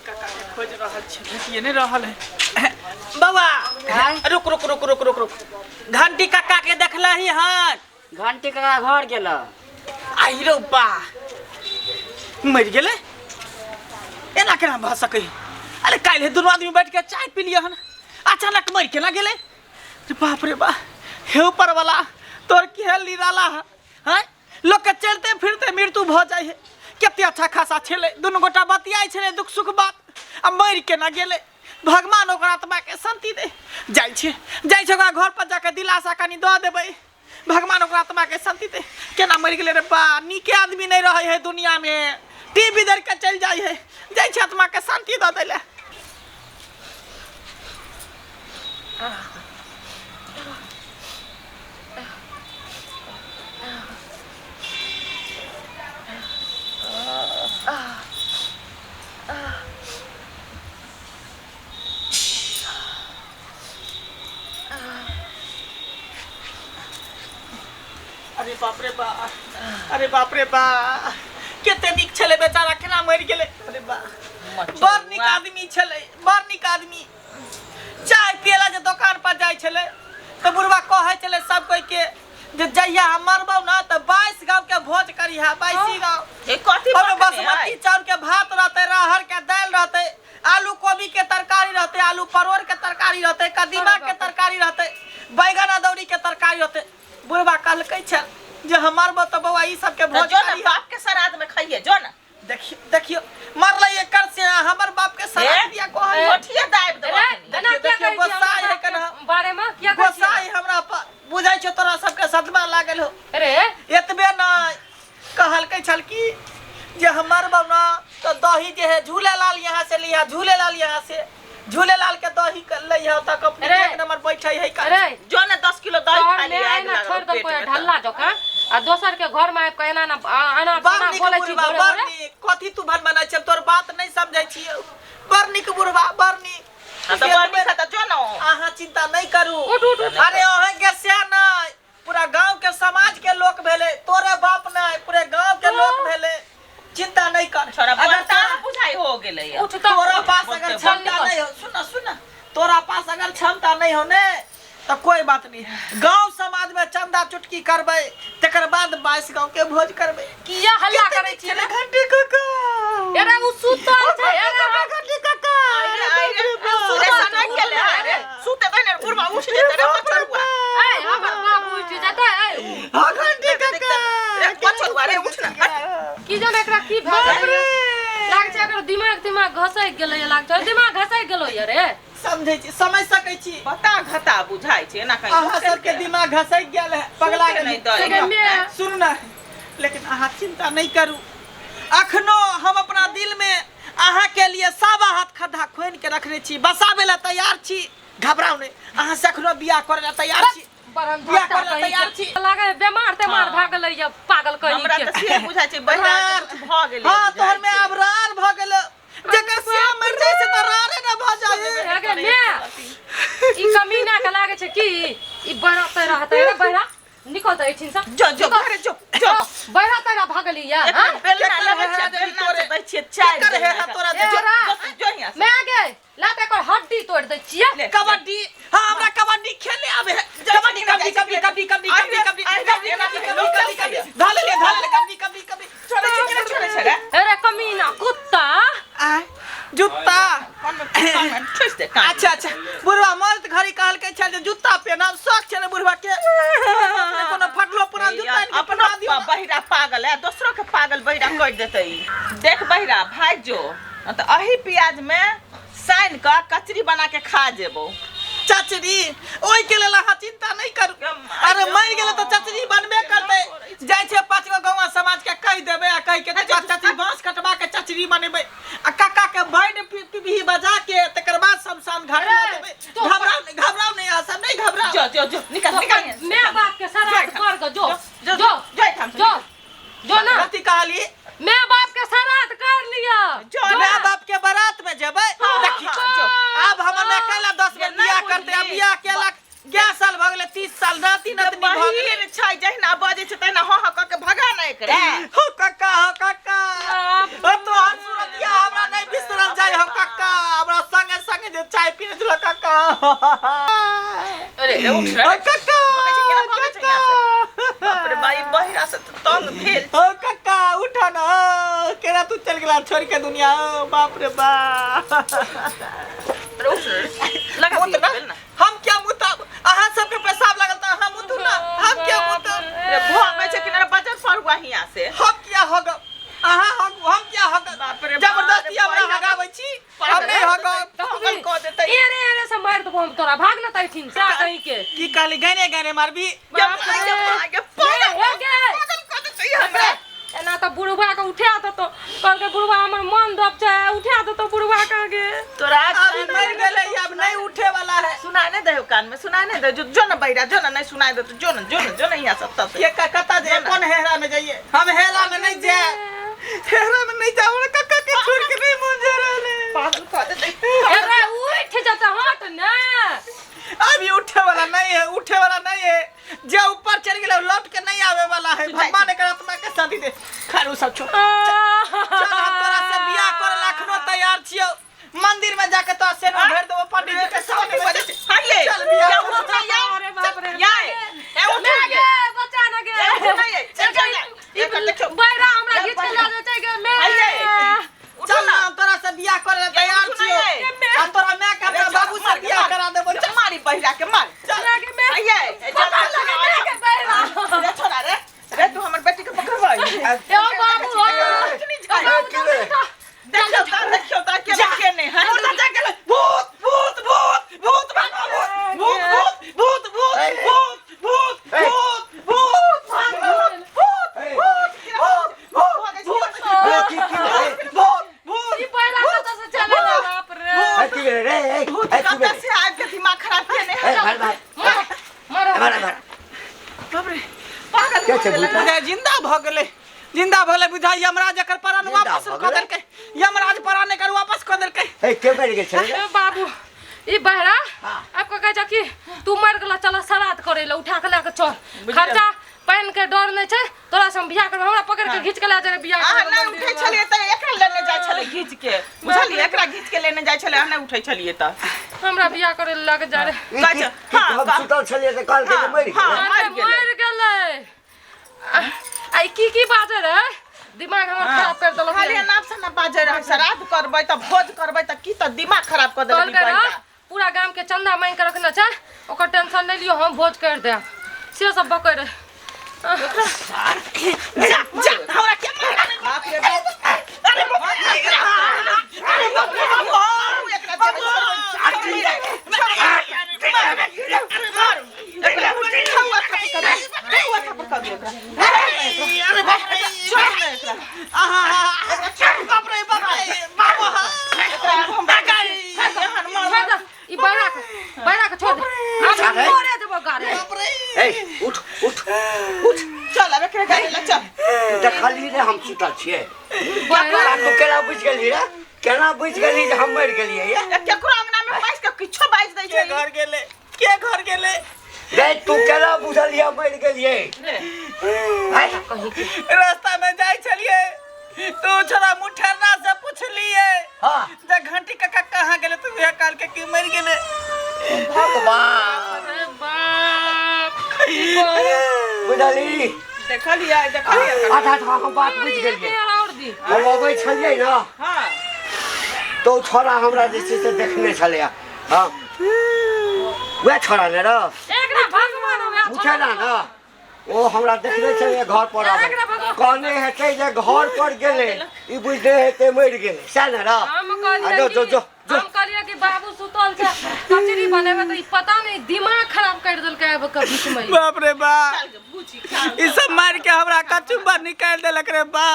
काका के खोज रहल छै भेटिए नहीं रहल है बाबा रुक रुक रुक रुक रुक रुक घंटी काका के देखलही हन घंटी काका घर गेल आई रो बा मर गेले एना केना भ सकै अरे काल्हि दुनू आदमी बैठ के चाय पी लिया हन अचानक मर केना गेले बाप रे बा हे ऊपर वाला तोर केहन लीराला है लोग के चलते फिरते मृत्यु भ जाय है केते अच्छा खासा छले दुनू गोटा बतियाई छले दुख सुख बात आ मर केना गेले भगवान ओकर आत्मा के शांति दे जाय छै ओकरा घर पर जाके दिलासा कनी द देबै भगवान ओकर आत्मा के शांति दे केना मर गेले रे बा नीके आदमी नहीं रहे है दुनिया में टीवी दर के चल जाय है जाय छै आत्मा के शांति द देले अरे बाप रे बा केते निक छले बेचारा केना मर गेले अरे बा बड़ निक आदमी छले बड़ निक आदमी चाय पियला जे दुकान पर जाय छले त बुढ़वा कहे छले सब कोई के जे जइया हम मरबौ ना त 22 गांव के भोज करिहा 22 गांव ए कथि बासमती चाउर के भात रहते रहर के दाल रहते आलू कोबी के तरकारी रहते आलू परोर के तरकारी रहते कदीमा के तरकारी रहते बैगन अदौरी के तरकारी रहते बुढ़वा कहलकै छ जे हमार बत बउआ ई सब के भोज करी बाप के श्राद्ध में खाइए जो ना देखियो मरले एकर से हमर बाप के श्राद्ध दिया कहै गोठिए दाब देबो देखियो गोसाई है कना बारे में क्या गोसाई हमरा बुझाई छ तोरा सब के सदमा लागल हो अरे एतबे न कहलकै छल की जे हमार बउना तो दही जे है झूलेलाल यहां से लिया झूलेलाल यहां से झूलेलाल के दही कर ले यहां तक अपने एक नंबर बैठै है का अरे जो ना 10 किलो दही खा लिया ना छोड़ दो ढल्ला जोका आ दोसर के घर में कहना ना आना खाना बोले छी बरनी कथि तू भन बना छ तोर बात नहीं समझै छी बरनी के बुढ़वा बरनी त बरनी खा त जो ना आहा चिंता नहीं करू अरे ओहे के से नहीं पूरा गांव के समाज के लोग भेले तोरे बाप नहीं पूरे गांव के लोग भेले चिंता नहीं कर अगर तारा बुझाई हो गेलै तोरा पास अगर क्षमता नहीं हो सुन तोरा पास अगर क्षमता नहीं हो ने तो कोई बात नहीं गांव समाज में चंदा चुटकी करबे तकर बाद 22 गांव के भोज करबे किया हल्ला करे छी रे घंटी काका अरे उ सुतल छै अरे घंटी काका सुते सना गेले अरे सुते बने बुढ़वा उठ जेते रे पछरुआ ए हमर बाप उठ जेते ए हां घंटी काका पछरुआ रे उठ ना की जाने एकरा की भऽ गेलै लाग छै एकर दिमाग घसै गेलै लाग छै दिमाग घसै गेलो रे समझै छी समझ सकै छी पता घटा बुझाई छै ना कहीं आहा सर के दिमाग घसै गेल है पगला गेल नहीं सुन ना लेकिन आहा चिंता नहीं करू अखनो हम अपना दिल में आहा के लिए सावा हाथ खड्डा खोइन के रखने छी बसाबे ला तैयार छी घबराओ नहीं आहा से अखनो बियाह करे ला तैयार छी बियाह करे ला तैयार छी लागे बीमार ते मार भाग गेलै जे पागल कहि हमरा त से बुझाई छै बहिरा भ गेलै हां तोहर में अबरार भ गेल जकर से मर जाय से त रारे न भ जाय आगे मैं ई कमीना के लागे छै की ई बड़ा त रहतै रे बड़ा निकल त एठिन से जो घरे जो बड़ा तरा भागली या हां बेलना लगे छै तोरे दै छियै चाय कर है तोरा जो यहां मैं आगे लाते को हड्डी तोड़ दै छियै कबड्डी हां हमरा कबड्डी खेले आवे है कबड्डी कबड्डी धाले ले कबड्डी छोड़े छै रे अरे कमीना कुत्ता आ जूता ठुस दे कान अच्छा बुढ़वा मर्द घरी कहल के छ जे जूता पहनब शौक छले बुढ़वा के कोनो फटलो पुरान जूता अपना बहिरा पागल है दूसरों के पागल बहिरा कर देते देख बहिरा भाग जो त अही प्याज में साइन का कचरी बना के खा जेबो चचरी ओई के लेल अहाँ चिंता नहीं करू अरे मर गेले तो चचरी बनबे करते जाय छै 5 गो गांव समाज के कह देबे आ कह के चचरी बांस कटवा के चचरी बनेबे आ काका के बैंड पिपही बजा के तकर बाद शमशान घाट ला देबे घबराओ नहीं आ सब नहीं घबराओ जो निकल मैं बाप के श्राद्ध कर जो ना कथि कहली मैं बाप के श्राद्ध कर लिया जो मैं बाप के बारात में जेबै देखियो अब हमने कहला 10 बेर बियाह करते अब बियाह केला 11 साल भ गेले 30 साल नाती नतनी भ गेले छै जहिना बाजे छै तहिना ह क के भगा नहीं करे हो काका ओ तो हर सूरतिया अरे रे उठ रे काका बाप रे भाई बहिरा से तो तंग भेल ओ काका उठा ना केरा तू चल गेला छोड़ के दुनिया बाप रे बाप अरे उठ रे लगा मुत ना ना हम क्या मुता अहाँ सबके पेशाब लगल त हम मुतू ना हम क्या मुता रे भोग छै किनारे बजट फरुआ हिया से हम क्या हग अहाँ हम क्या हग बाप रे जबरदस्ती हमरा हगाबै छी हम नहीं हग पागल को देतै एरे से मार दबो हम तोरा भाग ना तै ठीक से कहीं के की कहली गाने गाने मारबी बाप रे पागल को देतै हमरा एना तो बुढ़वा के उठा दे तो कल के बुढ़वा हमर मन दब छै उठा दे तो बुढ़वा के गे तोरा अभी मर गेले अब नहीं उठे वाला है सुनाई नहीं दे कान में सुनाई नहीं दे जो न बैरा जो न नहीं सुनाई दे तो जो न यहाँ सब तब ये कता जे कौन हेरा में जाइए हम हेरा में नहीं जाए हेरा में नहीं जाओ काका के छोड़ के नहीं मन जा रहा पागल को देतै अरे उठ जाता हट ना अभी उठे वाला नहीं है जो ऊपर चढ़ गेला लौट के नहीं आवे वाला है भगवान के आत्मा के शांति दे खारू सब छोड़ चल हम तोरा से बियाह करे लाखनो तैयार छियो मंदिर में जाके तो से न भेर देबो पंडित जी के सामने बजे हाये चल बियाह अरे बाप रे याय ए उठ गे बचा ना गे बैरा हमरा घीच के ला दे गे मैं चल ना हम तोरा से बियाह करे तैयार छियो आ तोरा मैं के अपना बाबू से बियाह करा देबो चल मारी बहिरा के मार चल गे मैं हाये के बैरा रे छोड़ा रे तू हमर बेटी के पकड़वा ए बाबू देखियो ता के नहीं है भूत भूत भूत भूत भूत भूत भूत ई बैरा कत से चला बाप रे से आज के दिमाग खराब किए नहीं है मारो बाप रे पागल जिंदा भ गेले बुझाई यमराज एकर प्राण वापस क देलकै यमराज प्राण एकर वापस क देलकै बाबू ई बहरा आपको कह जा कि तू मर गेला चल श्राद्ध करे ले उठा के ला के चल खर्चा पान के डर नै छै तोरा से हम बियाह करब हमरा पकड़ के घीच के ला जाय बियाह आ नहीं उठै छलिए त एकरा लेने जाय छले घीच के बुझलिए एकरा घीच के लेने जाय छले हम नहीं उठै छलिए त हमरा बियाह करे ले लग जा रे हम सुतल छलिए त काल के मरि मर गेलै आई की बाजे रे दिमाग हमर खराब कर देलक खाली नाप से ना बाजे रह श्राद्ध करबै त भोज करबै त की त दिमाग खराब कर देलक पूरा गांव के चंदा मांग के रखना छै ओकर टेंशन नै लियो हम भोज कर दे से सब बकै रे जा हमरा के मार बाप रे बाप अरे बाप बैरा के छोड़ दे हम मोरे देबो गारे उठ चल अब एकरा गाड़ी ले चल देखली रे हम सुतल छिए तू केला बुझ गेली रे केना बुझ गेली जे हम मरि गेलिए केकरो अंगना में बैस के किछो बाज दै छै के घर गेले रे तू केला बुझलिए मरि गेलिए रास्ता में जाय छलिए तू छोरा मुठरना से पूछलिए हां जे घंटी काका कहां गेले तू ये काल के की मर गेले भगवान अरे बाप बुझली देखलिए आधा हम बात बुझ गेलिए और दी हम अबै छलिए ना हां तो छोरा हमरा जे छै से देखने छलिए हां वे छोरा ने रे एकरा भगवान होया पूछे ना ओ हमरा देखने छलिए घर पर आबे कहने हेतै जे घर पर गेले ई बुझने हेतै मरि गेले सैह ना हम कहलिए हम कहलिए कि बाबू सुतल छै कचरी बनेबे त ई पता नहीं दिमाग खराब कर देलकै अब कभी में बाप रे बा ई सब मार के हमरा कचुम्बा निकाल देलक रे बा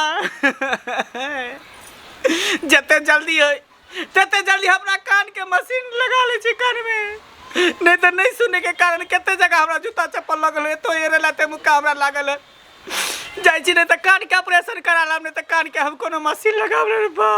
जते जल्दी होय तते जल्दी हमरा कान के मशीन लगा ले छी कान में नहीं तो नहीं सुने के कारण केते जगह हमरा जूता चप्पल लगल है तो ये लाते मुक्का हमरा लागल है जाय छी नहीं तो कान के ऑपरेशन करा लाम नहीं तो कान के हम कोनो मशीन लगाब रे बा